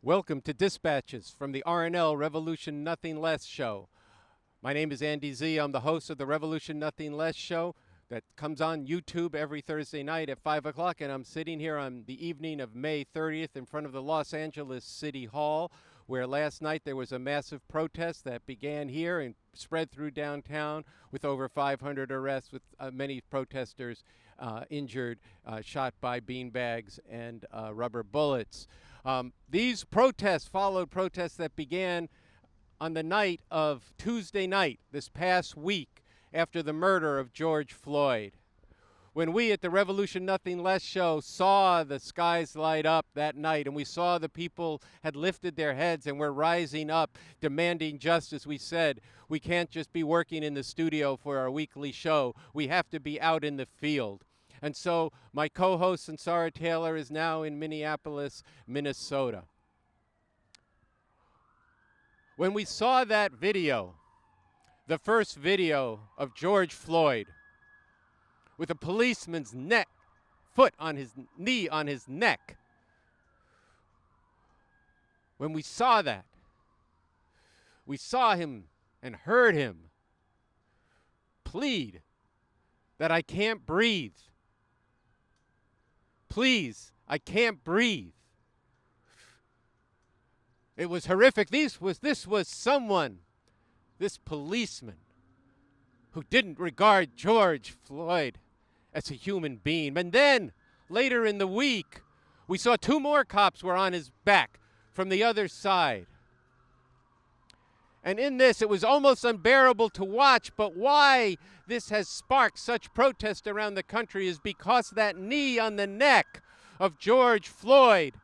Welcome to Dispatches from the RNL Revolution Nothing Less show. My name is Andy Z. I'm the host of the Revolution Nothing Less show that comes on YouTube every Thursday night at 5 o'clock, and I'm sitting here on the evening of May 30th in front of the Los Angeles City Hall, where last night there was a massive protest that began here and spread through downtown with over 500 arrests, with many protesters injured, shot by beanbags and rubber bullets. These protests followed protests that began on the night of Tuesday night, this past week, after the murder of George Floyd. When we at the Revolution Nothing Less show saw the skies light up that night, and we saw the people had lifted their heads and were rising up, demanding justice, we said, we can't just be working in the studio for our weekly show. We have to be out in the field. And so my co-host, Sarah Taylor, is now in Minneapolis, Minnesota. When we saw that video, the first video of George Floyd, with a policeman's foot on his knee on his neck, when we saw that, we saw him and heard him plead that I can't breathe. Please, I can't breathe. It was horrific. This was someone, this policeman, who didn't regard George Floyd as a human being. And then, later in the week, we saw two more cops were on his back from the other side. And in this, it was almost unbearable to watch, but why this has sparked such protest around the country is because that knee on the neck of George Floyd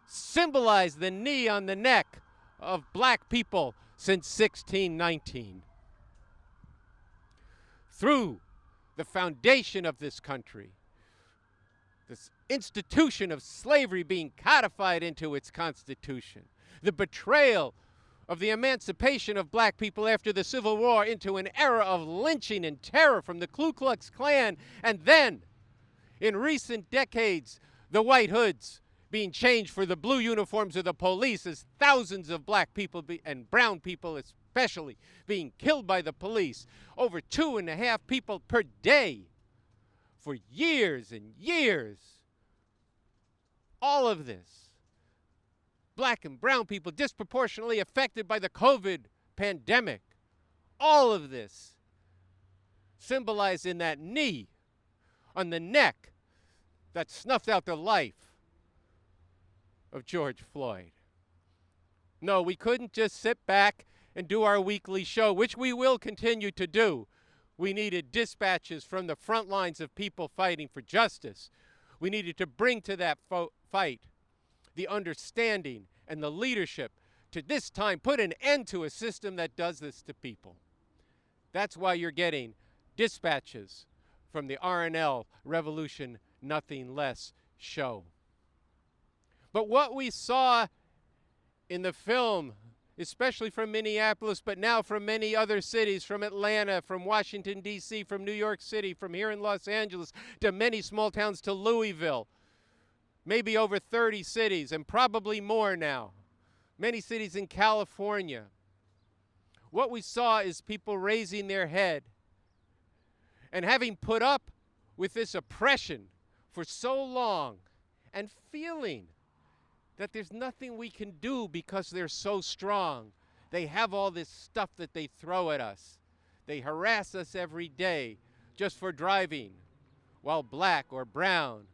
symbolized the knee on the neck of black people since 1619. Through the foundation of this country, this institution of slavery being codified into its constitution, the betrayal of the emancipation of black people after the Civil War into an era of lynching and terror from the Ku Klux Klan, and then, in recent decades, the white hoods being changed for the blue uniforms of the police as thousands of black people and brown people especially being killed by the police. Over 2.5 people per day for years and years. All of this. Black and brown people disproportionately affected by the COVID pandemic. All of this symbolized in that knee on the neck that snuffed out the life of George Floyd. No, we couldn't just sit back and do our weekly show, which we will continue to do. We needed dispatches from the front lines of people fighting for justice. We needed to bring to that fight the understanding and the leadership to this time put an end to a system that does this to people. That's why you're getting dispatches from the RNL Revolution Nothing Less show. But what we saw in the film, especially from Minneapolis, but now from many other cities, from Atlanta, from Washington, D.C., from New York City, from here in Los Angeles, to many small towns, to Louisville, maybe over 30 cities, and probably more now. Many cities in California. What we saw is people raising their head and having put up with this oppression for so long and feeling that there's nothing we can do because they're so strong. They have all this stuff that they throw at us. They harass us every day just for driving while black or brown,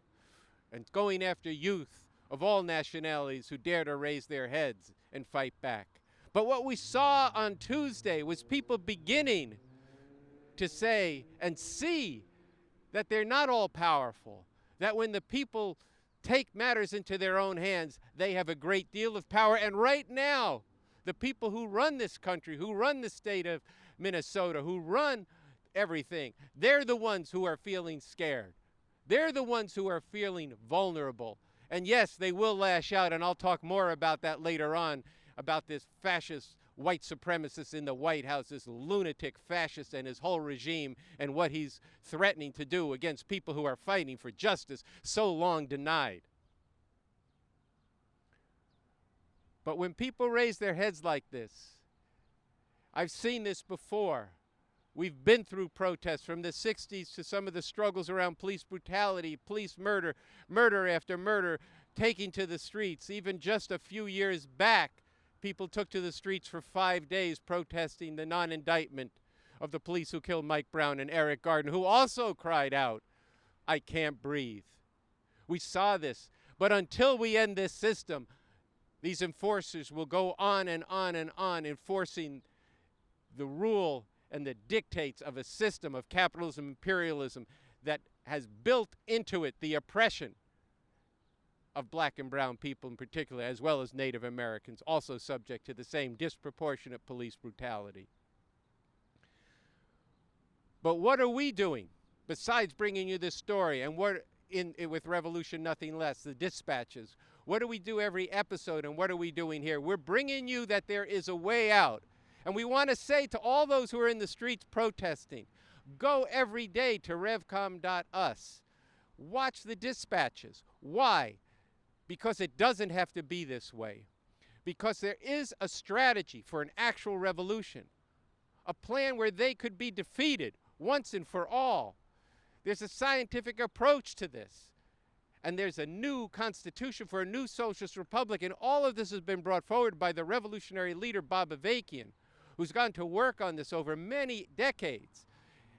and going after youth of all nationalities who dare to raise their heads and fight back. But what we saw on Tuesday was people beginning to say and see that they're not all powerful, that when the people take matters into their own hands, they have a great deal of power. And right now, the people who run this country, who run the state of Minnesota, who run everything, they're the ones who are feeling scared. They're the ones who are feeling vulnerable. And yes, they will lash out, and I'll talk more about that later on, about this fascist white supremacist in the White House, this lunatic fascist and his whole regime, and what he's threatening to do against people who are fighting for justice so long denied. But when people raise their heads like this, I've seen this before. We've been through protests from the 60s to some of the struggles around police brutality, police murder, murder after murder, taking to the streets. Even just a few years back, people took to the streets for 5 days protesting the non-indictment of the police who killed Mike Brown and Eric Garner, who also cried out, "I can't breathe." We saw this. But until we end this system, these enforcers will go on and on and on enforcing the rule and the dictates of a system of capitalism, imperialism that has built into it the oppression of black and brown people in particular, as well as Native Americans, also subject to the same disproportionate police brutality. But what are we doing besides bringing you this story and what with Revolution Nothing Less, the dispatches? What do we do every episode and what are we doing here? We're bringing you that there is a way out. And we want to say to all those who are in the streets protesting, go every day to revcom.us. Watch the dispatches. Why? Because it doesn't have to be this way. Because there is a strategy for an actual revolution. A plan where they could be defeated once and for all. There's a scientific approach to this. And there's a new constitution for a new socialist republic. And all of this has been brought forward by the revolutionary leader, Bob Avakian, who's gone to work on this over many decades.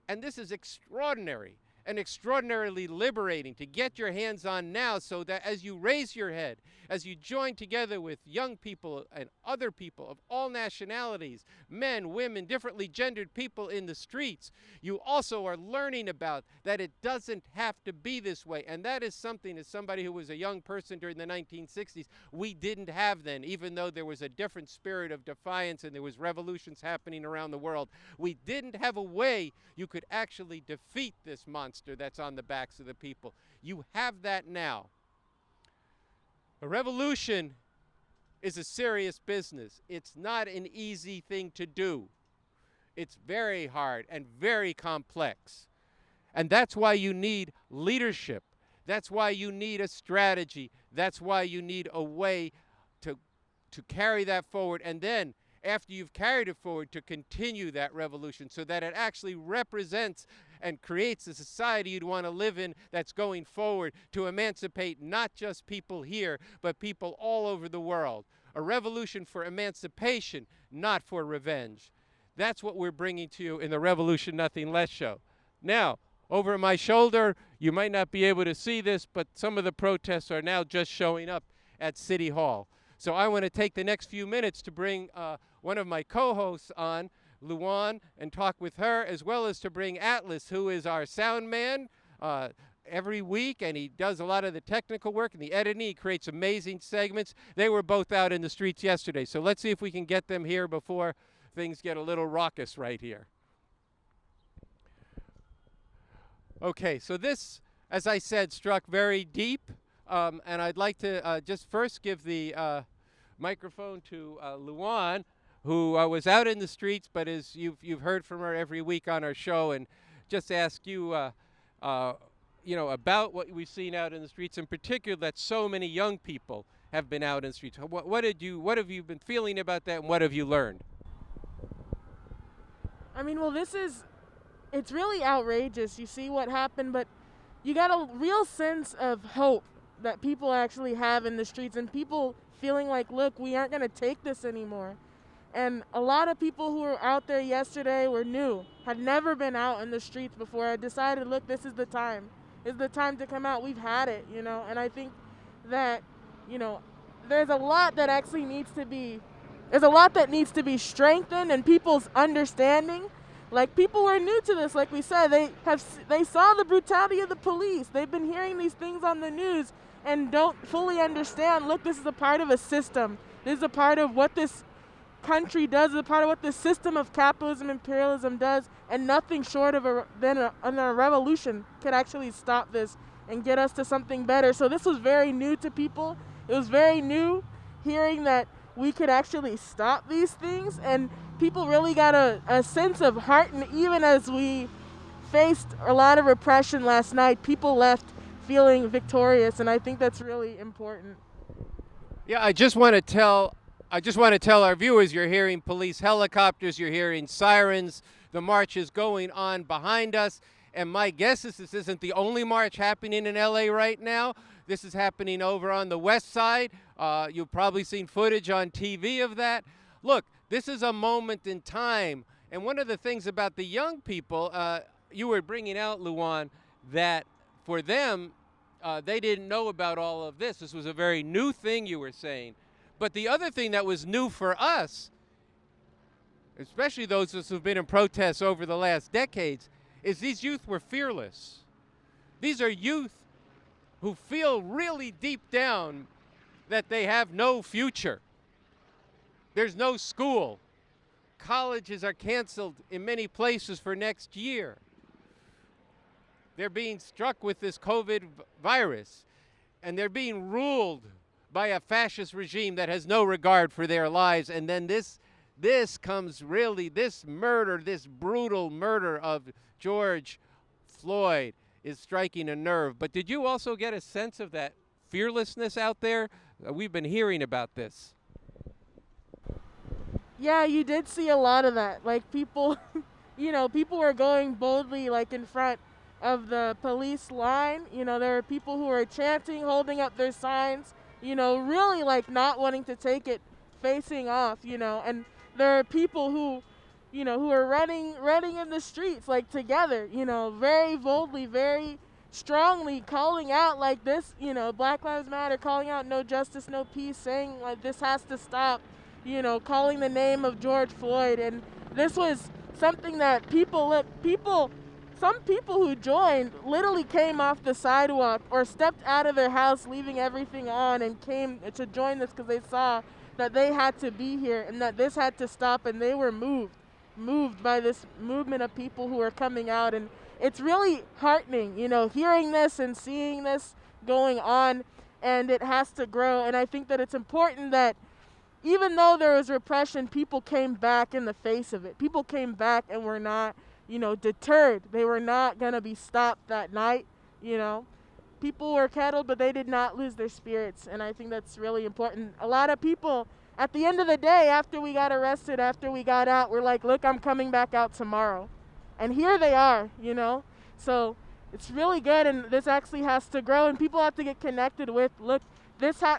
And this is extraordinary and extraordinarily liberating to get your hands on now, so that as you raise your head, as you join together with young people and other people of all nationalities, men, women, differently gendered people in the streets, you also are learning about that it doesn't have to be this way. And that is something, as somebody who was a young person during the 1960s, we didn't have then, even though there was a different spirit of defiance and there was revolutions happening around the world. We didn't have a way you could actually defeat this monster that's on the backs of the people. You have that now. A revolution is a serious business. It's not an easy thing to do. It's very hard and very complex. And that's why you need leadership. That's why you need a strategy. That's why you need a way to carry that forward. And then, after you've carried it forward, to continue that revolution so that it actually represents and creates a society you'd want to live in that's going forward to emancipate not just people here, but people all over the world. A revolution for emancipation, not for revenge. That's what we're bringing to you in the Revolution Nothing Less show. Now, over my shoulder, you might not be able to see this, but some of the protests are now just showing up at City Hall. So I want to take the next few minutes to bring one of my co-hosts on, Luan, and talk with her, as well as to bring Atlas, who is our sound man every week, and he does a lot of the technical work and the editing. He creates amazing segments. They were both out in the streets yesterday, so let's see if we can get them here before things get a little raucous right here. Okay, so this, as I said, struck very deep, and I'd like to just first give the microphone to Luan, who was out in the streets, but as you've heard from her every week on our show, and just ask you, about what we've seen out in the streets, in particular that so many young people have been out in the streets. What have you been feeling about that, and what have you learned? I mean, well, it's really outrageous. You see what happened, but you got a real sense of hope that people actually have in the streets, and people feeling like, look, we aren't going to take this anymore. And a lot of people who were out there yesterday were new, had never been out in the streets before. I decided, look, this is the time. It's the time to come out. We've had it, and I think that, there's a lot that actually needs to be strengthened in people's understanding. Like, people were new to this, like we said. They saw the brutality of the police. They've been hearing these things on the news and don't fully understand, look, this is a part of a system. This is a part of what this country does, is a part of what the system of capitalism, imperialism does, and nothing short of a revolution could actually stop this and get us to something better. So this was very new to people. It was very new hearing that we could actually stop these things, and people really got a sense of heart. And even as we faced a lot of repression last night, people left feeling victorious, and I think that's really important. Yeah, I just want to tell I just want to tell our viewers, you're hearing police helicopters, you're hearing sirens, the march is going on behind us, and my guess is this isn't the only march happening in LA right now. This is happening over on the west side. You've probably seen footage on TV of that. Look, this is a moment in time, and one of the things about the young people, you were bringing out, Luan, that for them, they didn't know about all of this. This was a very new thing, you were saying. But the other thing that was new for us, especially those of us who've been in protests over the last decades, is these youth were fearless. These are youth who feel really deep down that they have no future. There's no school. Colleges are canceled in many places for next year. They're being struck with this COVID virus, and they're being ruled by a fascist regime that has no regard for their lives. And then this comes really, this murder, this brutal murder of George Floyd is striking a nerve. But did you also get a sense of that fearlessness out there? We've been hearing about this. Yeah, you did see a lot of that. Like people, people were going boldly like in front of the police line. There were people who were chanting, holding up their signs, really like not wanting to take it, facing off, and there are people who are running in the streets like together, very boldly, very strongly calling out like this, Black Lives Matter, calling out no justice, no peace, saying like this has to stop, calling the name of George Floyd. And this was something that some people who joined literally came off the sidewalk or stepped out of their house, leaving everything on, and came to join this because they saw that they had to be here and that this had to stop, and they were moved by this movement of people who are coming out. And it's really heartening, hearing this and seeing this going on, and it has to grow. And I think that it's important that even though there was repression, people came back in the face of it. People came back and were not deterred. They were not going to be stopped that night, People were kettled, but they did not lose their spirits, and I think that's really important. A lot of people, at the end of the day, after we got arrested, after we got out, were like, look, I'm coming back out tomorrow. And here they are, So it's really good, and this actually has to grow, and people have to get connected with, look,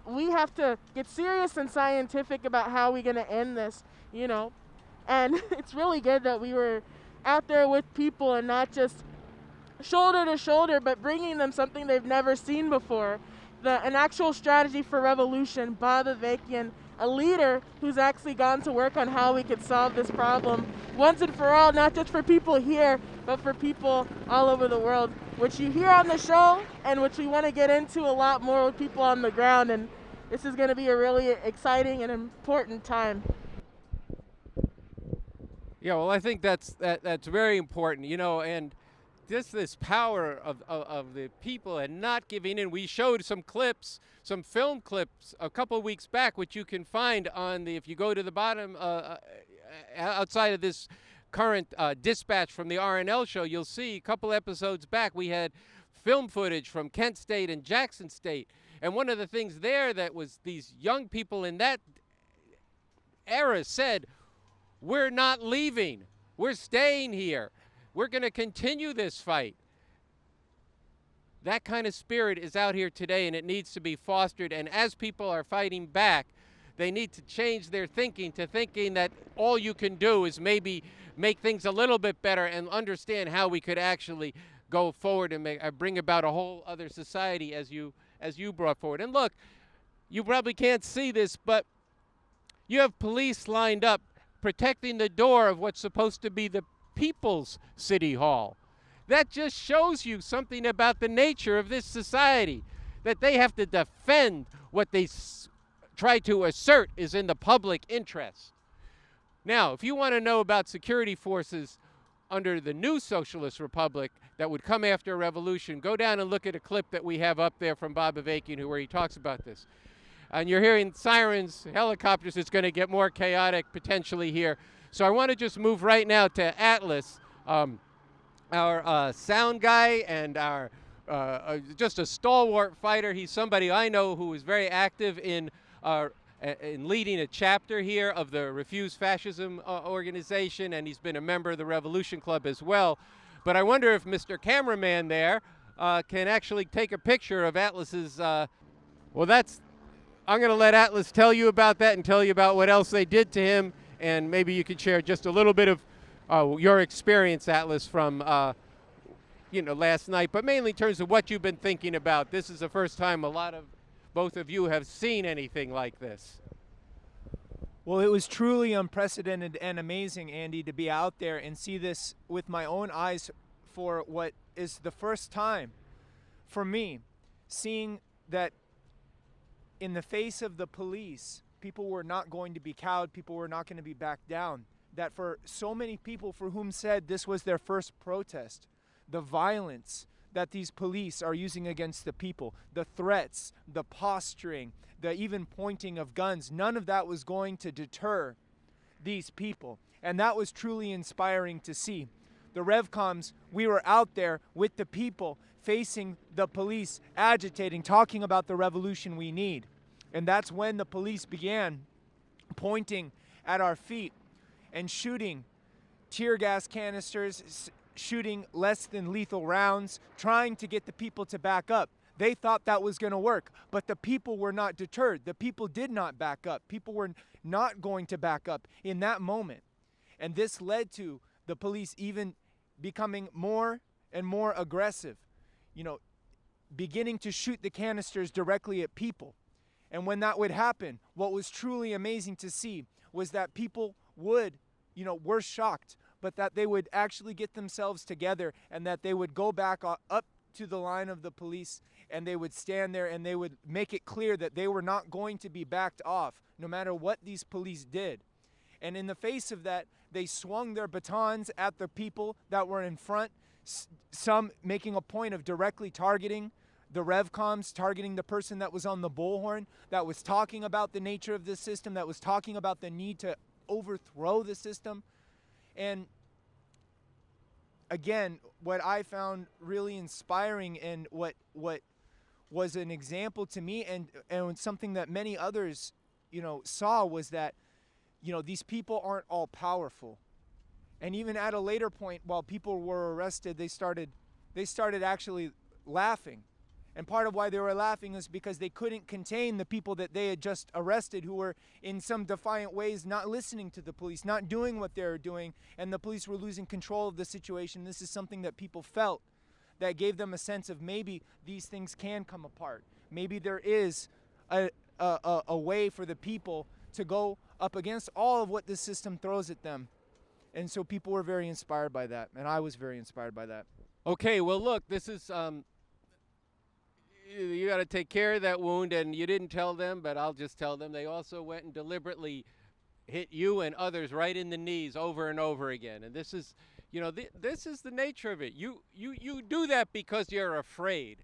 we have to get serious and scientific about how we're going to end this, And it's really good that we were out there with people and not just shoulder to shoulder, but bringing them something they've never seen before. An actual strategy for revolution. Bob Avakian, a leader who's actually gone to work on how we could solve this problem once and for all, not just for people here, but for people all over the world, which you hear on the show and which we want to get into a lot more with people on the ground. And this is going to be a really exciting and important time. Yeah, well, I think that's very important, and just this power of the people and not giving in. We showed some clips, some film clips a couple of weeks back, which you can find on if you go to the bottom outside of this current dispatch from the RNL show, you'll see a couple episodes back we had film footage from Kent State and Jackson State. And one of the things there that was these young people in that era said, we're not leaving, we're staying here. We're going to continue this fight. That kind of spirit is out here today, and it needs to be fostered. And as people are fighting back, they need to change their thinking to thinking that all you can do is maybe make things a little bit better and understand how we could actually go forward and bring about a whole other society as you brought forward. And look, you probably can't see this, but you have police lined up protecting the door of what's supposed to be the People's City Hall. That just shows you something about the nature of this society, that they have to defend what they try to assert is in the public interest. Now, if you want to know about security forces under the new Socialist Republic that would come after a revolution, go down and look at a clip that we have up there from Bob Avakian where he talks about this. And you're hearing sirens, helicopters. It's going to get more chaotic potentially here. So I want to just move right now to Atlas, our sound guy and our just a stalwart fighter. He's somebody I know who is very active in in leading a chapter here of the Refuse Fascism organization, and he's been a member of the Revolution Club as well. But I wonder if Mr. Cameraman there can actually take a picture of Atlas's, well, that's, I'm going to let Atlas tell you about that and tell you about what else they did to him, and maybe you could share just a little bit of your experience, Atlas, from last night, but mainly in terms of what you've been thinking about. This is the first time both of you have seen anything like this. Well, it was truly unprecedented and amazing, Andy, to be out there and see this with my own eyes for what is the first time for me, seeing that in the face of the police, people were not going to be cowed, people were not going to be backed down. That for so many people for whom said this was their first protest, the violence that these police are using against the people, the threats, the posturing, the even pointing of guns, none of that was going to deter these people. And that was truly inspiring to see. The Revcoms, we were out there with the people, facing the police, agitating, talking about the revolution we need. And that's when the police began pointing at our feet and shooting tear gas canisters, shooting less than lethal rounds, trying to get the people to back up. They thought that was going to work, but the people were not deterred. The people did not back up. People were not going to back up in that moment. And this led to the police even becoming more and more aggressive, beginning to shoot the canisters directly at people. And when that would happen, what was truly amazing to see was that people were shocked, but that they would actually get themselves together and that they would go back up to the line of the police and they would stand there and they would make it clear that they were not going to be backed off no matter what these police did. And in the face of that, they swung their batons at the people that were in front, some making a point of directly targeting the Revcoms, targeting the person that was on the bullhorn, that was talking about the nature of this system, that was talking about the need to overthrow the system. And again, what I found really inspiring and what was an example to me and something that many others, saw was that, these people aren't all powerful. And even at a later point, while people were arrested, they started actually laughing. And part of why they were laughing is because they couldn't contain the people that they had just arrested, who were in some defiant ways not listening to the police, not doing what they were doing, and the police were losing control of the situation. This is something that people felt that gave them a sense of maybe these things can come apart. Maybe there is a way for the people to go up against all of what this system throws at them. And so people were very inspired by that, and I was very inspired by that. Okay, well, look, this is... you got to take care of that wound, and you didn't tell them, but I'll just tell them. They also went and deliberately hit you and others right in the knees over and over again. And this is, this is the nature of it. You do that because you're afraid.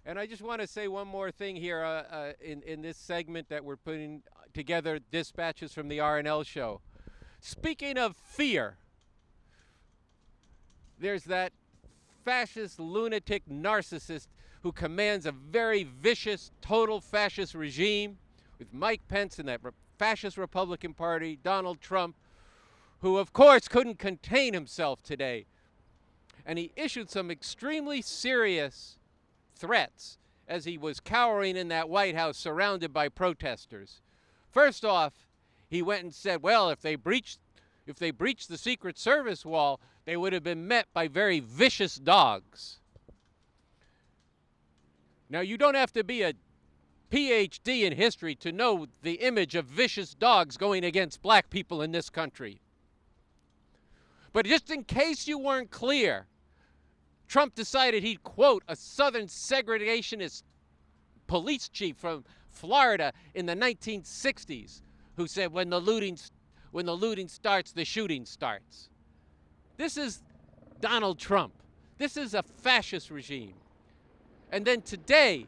And I just want to say one more thing here in this segment that we're putting together, dispatches from the RNL show. Speaking of fear, there's that fascist, lunatic narcissist who commands a very vicious, total fascist regime with Mike Pence and that fascist Republican Party, Donald Trump, who of course couldn't contain himself today. And he issued some extremely serious threats as he was cowering in that White House surrounded by protesters. First off, he went and said, well, if they breached the Secret Service wall, they would have been met by very vicious dogs. Now, you don't have to be a PhD in history to know the image of vicious dogs going against black people in this country. But just in case you weren't clear, Trump decided he'd quote a Southern segregationist police chief from Florida in the 1960s who said, when the looting starts, the shooting starts. This is Donald Trump. This is a fascist regime. And then today,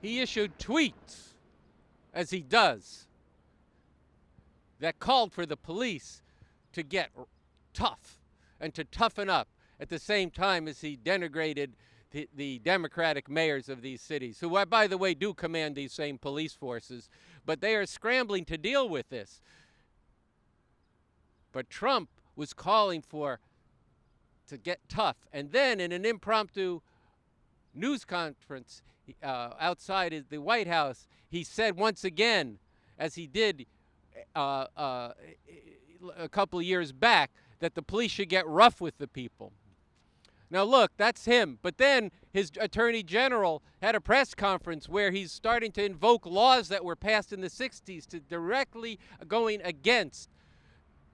he issued tweets, as he does, that called for the police to get tough and to toughen up at the same time as he denigrated the Democratic mayors of these cities, who, by the way, do command these same police forces, but they are scrambling to deal with this. But Trump was calling to get tough. And then in an impromptu news conference outside the White House, he said once again, as he did a couple of years back, that the police should get rough with the people. Now look, that's him. But then his attorney general had a press conference where he's starting to invoke laws that were passed in the 60s to directly going against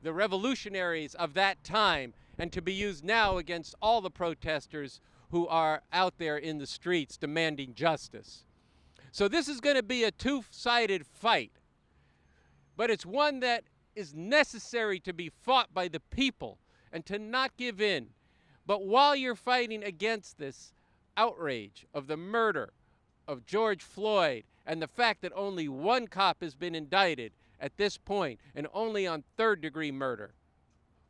the revolutionaries of that time and to be used now against all the protesters who are out there in the streets demanding justice. So this is going to be a two-sided fight, but it's one that is necessary to be fought by the people and to not give in. But while you're fighting against this outrage of the murder of George Floyd and the fact that only one cop has been indicted at this point, and only on third-degree murder,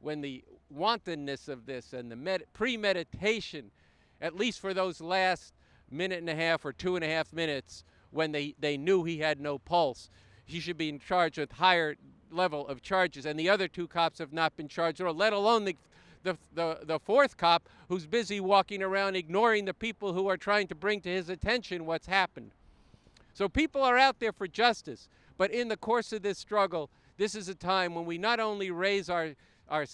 when the wantonness of this and the premeditation, at least for those last minute and a half or 2.5 minutes when they knew he had no pulse, he should be in charge with higher level of charges. And the other 2 cops have not been charged, or let alone the fourth cop who's busy walking around ignoring the people who are trying to bring to his attention what's happened. So people are out there for justice, but in the course of this struggle, this is a time when we not only raise our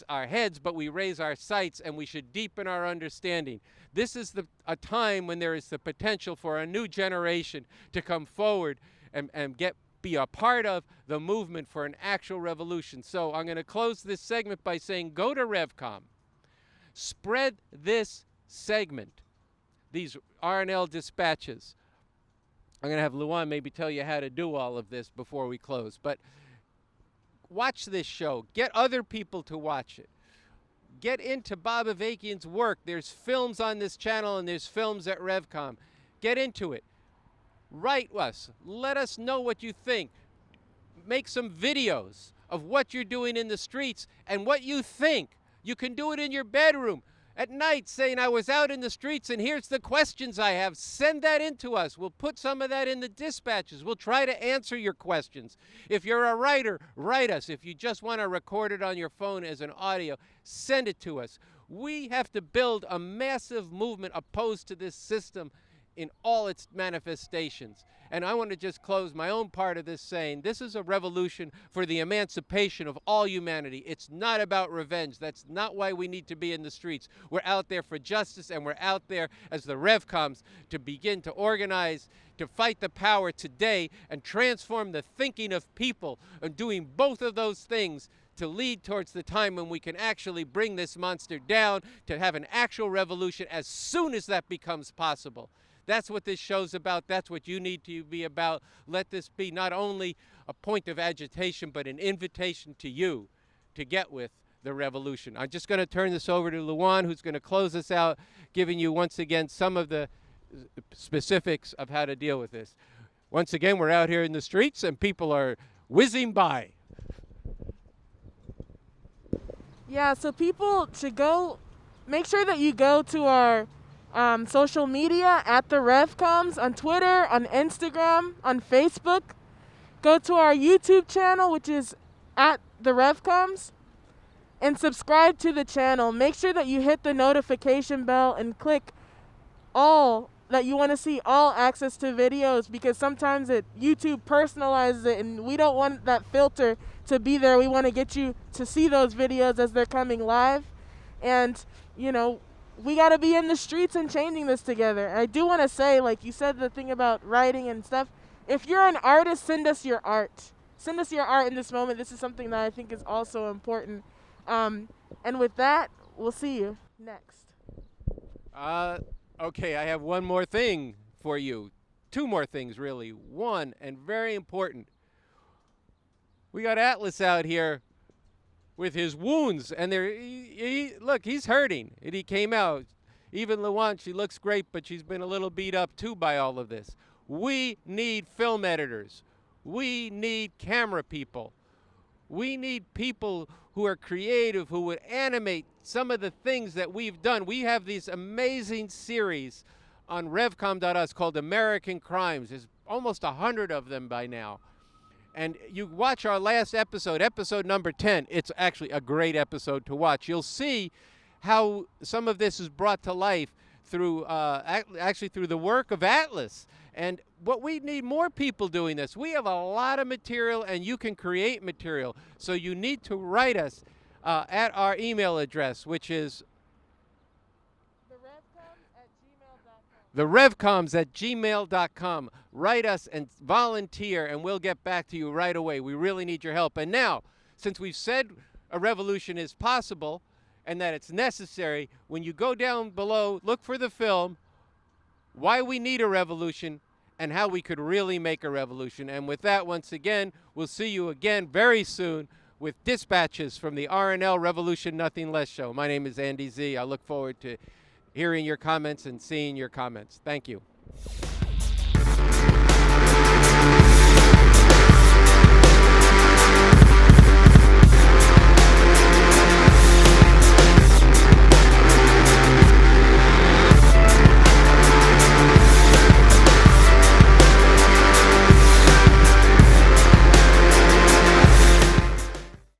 heads, but we raise our sights, and we should deepen our understanding. This is a time when there is the potential for a new generation to come forward and be a part of the movement for an actual revolution. So I'm going to close this segment by saying, go to Revcom. Spread this segment, these RNL dispatches. I'm going to have Luan maybe tell you how to do all of this before we close. But watch this show. Get other people to watch it. Get into Bob Avakian's work. There's films on this channel and there's films at Revcom. Get into it. Write us. Let us know what you think. Make some videos of what you're doing in the streets and what you think. You can do it in your bedroom at night, saying, I was out in the streets and here's the questions I have. Send that in to us. We'll put some of that in the dispatches. We'll try to answer your questions. If you're a writer, write us. If you just want to record it on your phone as an audio, send it to us. We have to build a massive movement opposed to this system in all its manifestations. And I want to just close my own part of this saying, this is a revolution for the emancipation of all humanity. It's not about revenge. That's not why we need to be in the streets. We're out there for justice, and we're out there as the Revcoms to begin to organize, to fight the power today and transform the thinking of people, and doing both of those things to lead towards the time when we can actually bring this monster down, to have an actual revolution as soon as that becomes possible. That's what this show's about. That's what you need to be about. Let this be not only a point of agitation, but an invitation to you to get with the revolution. I'm just going to turn this over to Luan, who's going to close us out, giving you once again some of the specifics of how to deal with this. Once again, we're out here in the streets and people are whizzing by. Yeah, so people should make sure that you go to our social media at the Revcoms on Twitter, on Instagram, on Facebook. Go to our YouTube channel, which is at the Revcoms, and subscribe to the channel. Make sure that you hit the notification bell and click all that you want to see, all access to videos, because sometimes YouTube personalizes it and we don't want that filter to be there. We want to get you to see those videos as they're coming live. And, we got to be in the streets and changing this together. I do want to say, like you said, the thing about writing and stuff, if you're an artist, send us your art. Send us your art in this moment. This is something that I think is also important. And with that, we'll see you next. Okay, I have one more thing for you. 2 more things, really. One, and very important. We got Atlas out here with his wounds, and look, he's hurting. And he came out. Even Luan, she looks great, but she's been a little beat up too by all of this. We need film editors. We need camera people. We need people who are creative, who would animate some of the things that we've done. We have these amazing series on revcom.us called American Crimes. There's almost 100 of them by now. And you watch our last episode, episode number 10. It's actually a great episode to watch. You'll see how some of this is brought to life through actually through the work of Atlas. And what we need more people doing this. We have a lot of material, and you can create material. So you need to write us at our email address, which is therevcoms@gmail.com. Write us and volunteer, and we'll get back to you right away. We really need your help. And now, since we've said a revolution is possible and that it's necessary, when you go down below, look for the film, Why We Need a Revolution and How We Could Really Make a Revolution. And with that, once again, we'll see you again very soon with dispatches from the RNL Revolution Nothing Less show. My name is Andy Z. I look forward to hearing your comments and seeing your comments. Thank you.